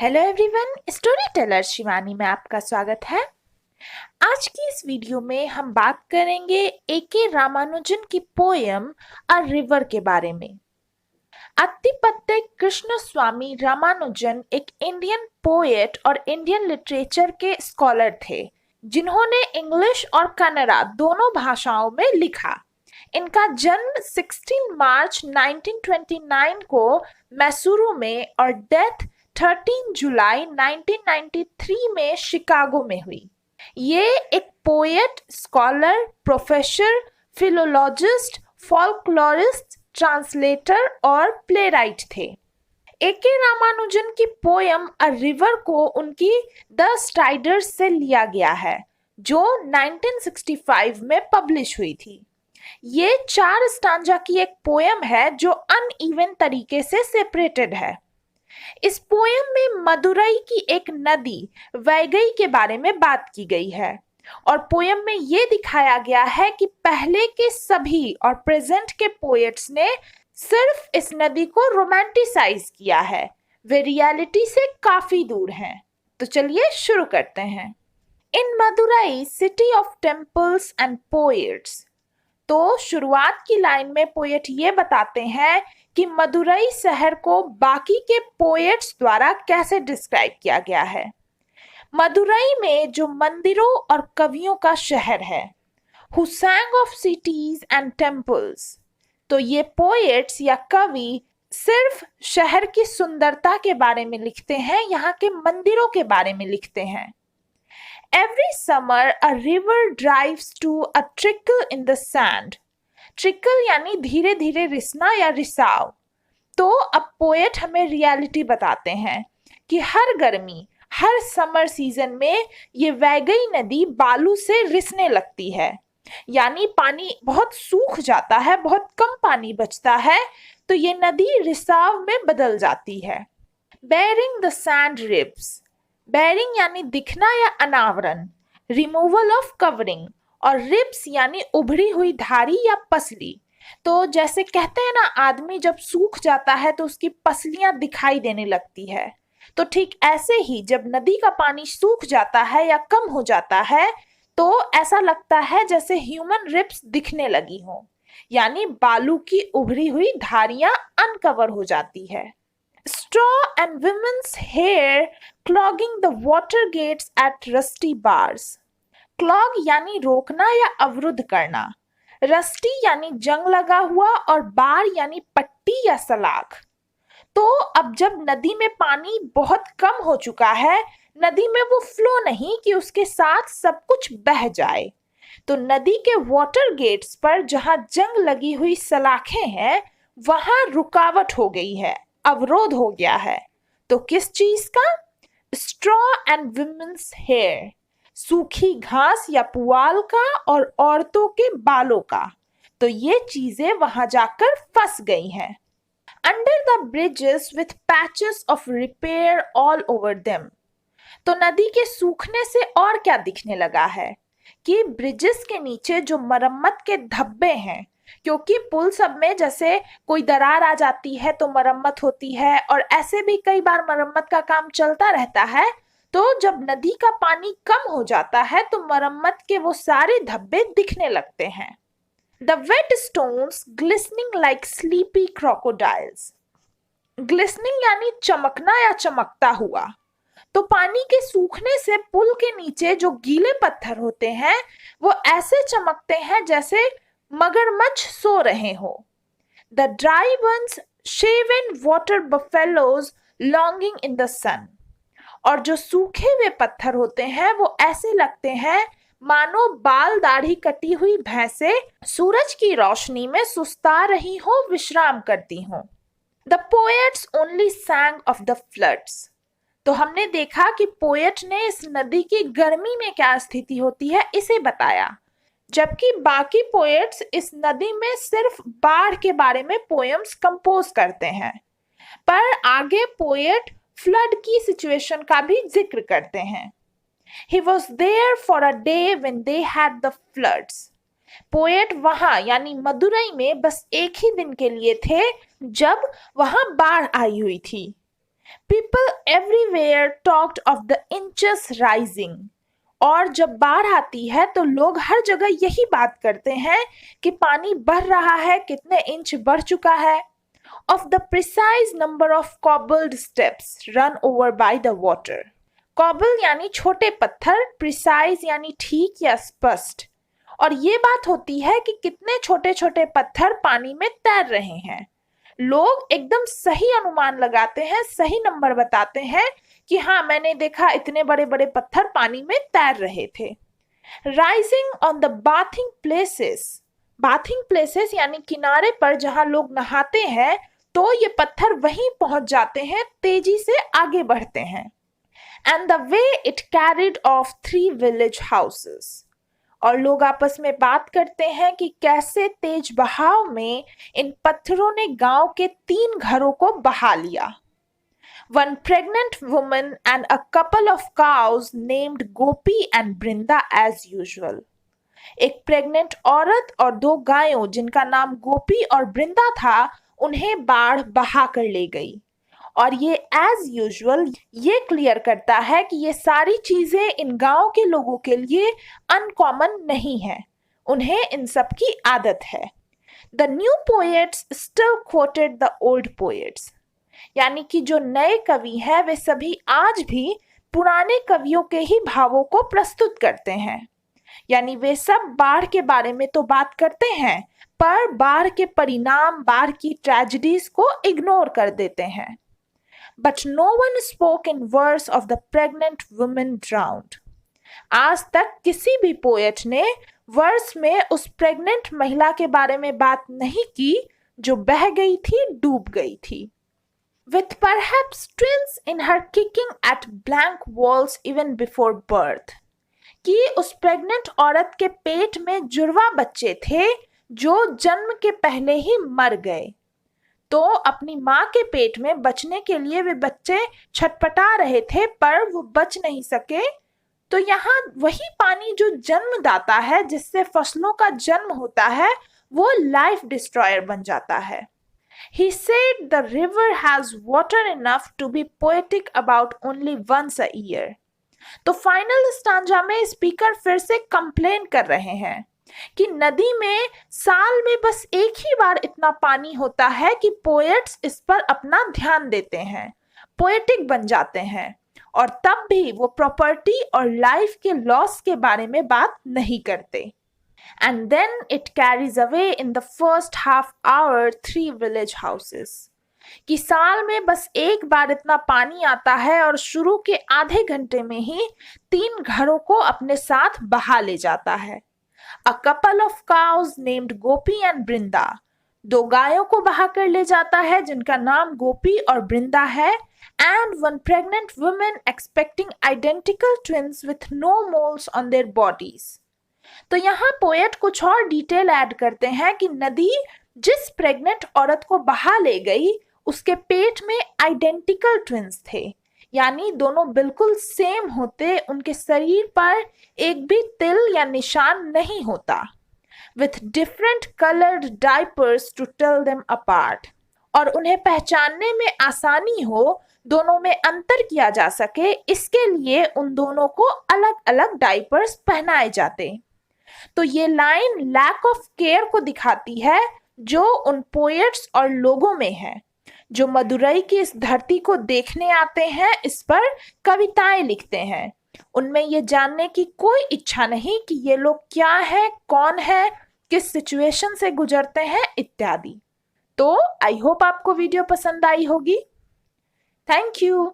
Hello everyone, story teller Shivani में आपका स्वागत है। आज की इस वीडियो में हम बात करेंगे ए.के. रामानुजन की पोयम अ रिवर के बारे में। अत्तिपत्ते कृष्णस्वामी रामानुजन एक इंडियन पोएट और इंडियन लिटरेचर के स्कॉलर थे, जिन्होंने इंग्लिश और कन्नड़ा दोनों भाषाओं में लिखा। इनका जन्म 16 मार्च 1929 को मैसूरू में और डेथ 13 जुलाई 1993 में शिकागो में हुई। ये एक poet, scholar, professor, philologist, folklorist, translator और प्लेराइट थे। ए.के. रामानुजन की पोयम अ रिवर को उनकी द स्ट्राइडर्स से लिया गया है, जो 1965 में पब्लिश हुई थी। ये 4 स्टांजा की एक पोयम है जो अनइवन तरीके से सेपरेटेड है। इस पोयम में मदुरई की एक नदी वैगई के बारे में बात की गई है और पोयम में ये दिखाया गया है कि पहले के सभी और प्रेजेंट के पोएट्स ने सिर्फ इस नदी को रोमांटिसाइज किया है। वे रियलिटी से काफी दूर हैं। तो चलिए शुरू करते हैं। In Madurai city of temples and poets. तो शुरुआत की लाइन में पोएट ये बताते हैं कि मदुरई शहर को बाकी के पोएट्स द्वारा कैसे डिस्क्राइब किया गया है। मदुरई में जो मंदिरों और कवियों का शहर है, who sang of cities and temples. तो ये पोएट्स या कवि सिर्फ शहर की सुंदरता के बारे में लिखते हैं, यहाँ के मंदिरों के बारे में लिखते हैं। Every summer a river drives to a trickle in the sand. Trickle यानी धीरे धीरे रिसना या रिसाव। तो अब पोएट हमें रियलिटी बताते हैं कि हर गर्मी, हर समर सीजन में ये वैगई नदी बालू से रिसने लगती है, यानी पानी बहुत सूख जाता है, बहुत कम पानी बचता है, तो ये नदी रिसाव में बदल जाती है। Bearing the sand ribs. Bearing यानी दिखना या अनावरण, रिमूवल ऑफ कवरिंग, और रिब्स यानी उभरी हुई धारी या पसली। तो जैसे कहते हैं ना, आदमी जब सूख जाता है तो उसकी पसलियां दिखाई देने लगती है। तो ठीक ऐसे ही जब नदी का पानी सूख जाता है या कम हो जाता है तो ऐसा लगता है जैसे ह्यूमन रिब्स दिखने लगी हो, यानी बालू की उभरी हुई धारियां अनकवर हो जाती है। Straw and women's hair clogging the water gates at rusty bars. Clog यानी रोकना या अवरुद्ध करना, रस्टी यानी जंग लगा हुआ, और बार यानी पट्टी या सलाख। तो अब जब नदी में पानी बहुत कम हो चुका है, नदी में वो फ्लो नहीं कि उसके साथ सब कुछ बह जाए, तो नदी के वाटर गेट्स पर जहां जंग लगी हुई सलाखें हैं, वहां रुकावट हो गई है, अवरोध हो गया है। तो किस चीज का? स्ट्रॉ एंड विमेन्स हेयर, सूखी घास या पुआल का और औरतों के बालों का। तो ये चीजें वहां जाकर फंस गई हैं। Under the bridges with patches of repair all over them. तो नदी के सूखने से और क्या दिखने लगा है कि ब्रिजेस के नीचे जो मरम्मत के धब्बे हैं, क्योंकि पुल सब में जैसे कोई दरार आ जाती है तो मरम्मत होती है, और ऐसे भी कई बार मरम्मत का काम चलता रहता है। तो जब नदी का पानी कम हो जाता है तो मरम्मत के वो सारे धब्बे दिखने लगते हैं। The wet stones glistening like sleepy crocodiles. Glistening यानी चमकना या चमकता हुआ। तो पानी के सूखने से पुल के नीचे जो गीले पत्थर होते हैं वो ऐसे चमकते हैं जैसे मगरमच्छ सो रहे हो। The dry ones shaven water buffaloes lounging in the sun. और जो सूखे हुए पत्थर होते हैं वो ऐसे लगते हैं मानो बाल दाढ़ी कटी हुई भैंसे सूरज की रोशनी में सुस्ता रही हो, विश्राम करती हो। The poets only sang of the floods. तो हमने देखा कि पोएट ने इस नदी की गर्मी में क्या स्थिति होती है इसे बताया, जबकि बाकी पोएट्स इस नदी में सिर्फ बाढ़ के बारे में पोएम्स कंपोज करते हैं। पर आगे पोएट फ्लड की सिचुएशन का भी जिक्र करते हैं। He was there for a day when they had the floods. Poet वहां यानी मदुरई में बस एक ही दिन के लिए थे जब वहां बाढ़ आई हुई थी। People everywhere talked of the inches rising. और जब बाढ़ आती है तो लोग हर जगह यही बात करते हैं कि पानी बढ़ रहा है, कितने इंच बढ़ चुका है. Of the precise number of cobbled steps run over by the water. Cobble यानी छोटे पत्थर, precise यानी ठीक या स्पष्ट. और ये बात होती है कि कितने छोटे छोटे पत्थर पानी में तैर रहे हैं. लोग एकदम सही अनुमान लगाते हैं, सही नंबर बताते हैं कि हाँ, मैंने देखा इतने बड़े बड़े पत्थर पानी में तैर रहे थे. Rising on the bathing places. Bathing places यानी किनारे पर जहां लोग नहाते हैं, तो ये पत्थर वहीं पहुंच जाते हैं, तेजी से आगे बढ़ते हैं. And the way it carried of 3 village houses. और लोग आपस में बात करते हैं कि कैसे तेज बहाव में इन पत्थरों ने गांव के 3 घरों को बहा लिया. One pregnant woman and a couple of cows named Gopi and Brinda as usual. एक प्रेग्नेंट औरत और 2 गायों जिनका नाम गोपी और बृंदा था, उन्हें बाढ़ बहा कर ले गई. और ये एज यूजुअल ये क्लियर करता है कि ये सारी चीजें इन गांव के लोगों के लिए अनकॉमन नहीं है, उन्हें इन सब की आदत है. The new poets still quoted the old poets. यानी कि जो नए कवि हैं वे सभी आज भी पुराने कवियों के ही भावों को प्रस्तुत करते हैं. यानी वे सब बाढ़ के बारे में तो बात करते हैं, पर बाढ़ के परिणाम, बाढ़ की ट्रेजेडीज को इग्नोर कर देते हैं. But no one spoke in verse of the pregnant woman drowned. आज तक किसी भी पोएट ने वर्स में उस प्रेग्नेंट महिला के बारे में बात नहीं की जो बह गई थी, डूब गई थी. With perhaps twins in her kicking at blank walls even before birth. कि उस प्रेग्नेंट औरत के पेट में जुड़वा बच्चे थे जो जन्म के पहले ही मर गए. तो अपनी माँ के पेट में बचने के लिए वे बच्चे छटपटा रहे थे, पर वो बच नहीं सके. तो यहाँ वही पानी जो जन्मदाता है, जिससे फसलों का जन्म होता है, वो लाइफ डिस्ट्रॉयर बन जाता है. He said the river has water enough to be poetic about only once a year. तो फाइनल स्टांजा में स्पीकर फिर से कंप्लेन कर रहे हैं कि नदी में साल में बस एक ही बार इतना पानी होता है कि पोएट्स इस पर अपना ध्यान देते हैं, पोएटिक बन जाते हैं, और तब भी वो प्रॉपर्टी और लाइफ के लॉस के बारे में बात नहीं करते. And then it carries away in the first half hour 3 village houses. कि साल में बस एक बार इतना पानी आता है और शुरू के आधे घंटे में ही 3 घरों को अपने साथ बहा ले जाता है. A couple of cows named Gopi and Brinda. 2 गायों को बहा कर ले जाता है जिनका नाम गोपी और बृंदा है. And one pregnant woman expecting identical twins with no moles on their bodies. तो यहाँ पोएट कुछ और डिटेल ऐड करते हैं कि नदी जिस प्रेग्नेंट औरत को बहा ले गई, उसके पेट में आइडेंटिकल ट्विंस थे, यानी दोनों बिल्कुल सेम होते, उनके शरीर पर एक भी तिल या निशान नहीं होता. With different coloured diapers to tell them apart. और उन्हें पहचानने में आसानी हो, दोनों में अंतर किया जा सके, इसके लिए उन दोनों को अलग अलग डायपर्स पहनाए जाते. तो ये लाइन लैक ऑफ केयर को दिखाती है जो उन पोएट्स और लोगों में है, जो मदुरई की इस धरती को देखने आते हैं, इस पर कविताएं लिखते हैं. उनमें ये जानने की कोई इच्छा नहीं कि ये लोग क्या है, कौन है, किस सिचुएशन से गुजरते हैं इत्यादि. तो आई होप आपको वीडियो पसंद आई होगी. Thank you.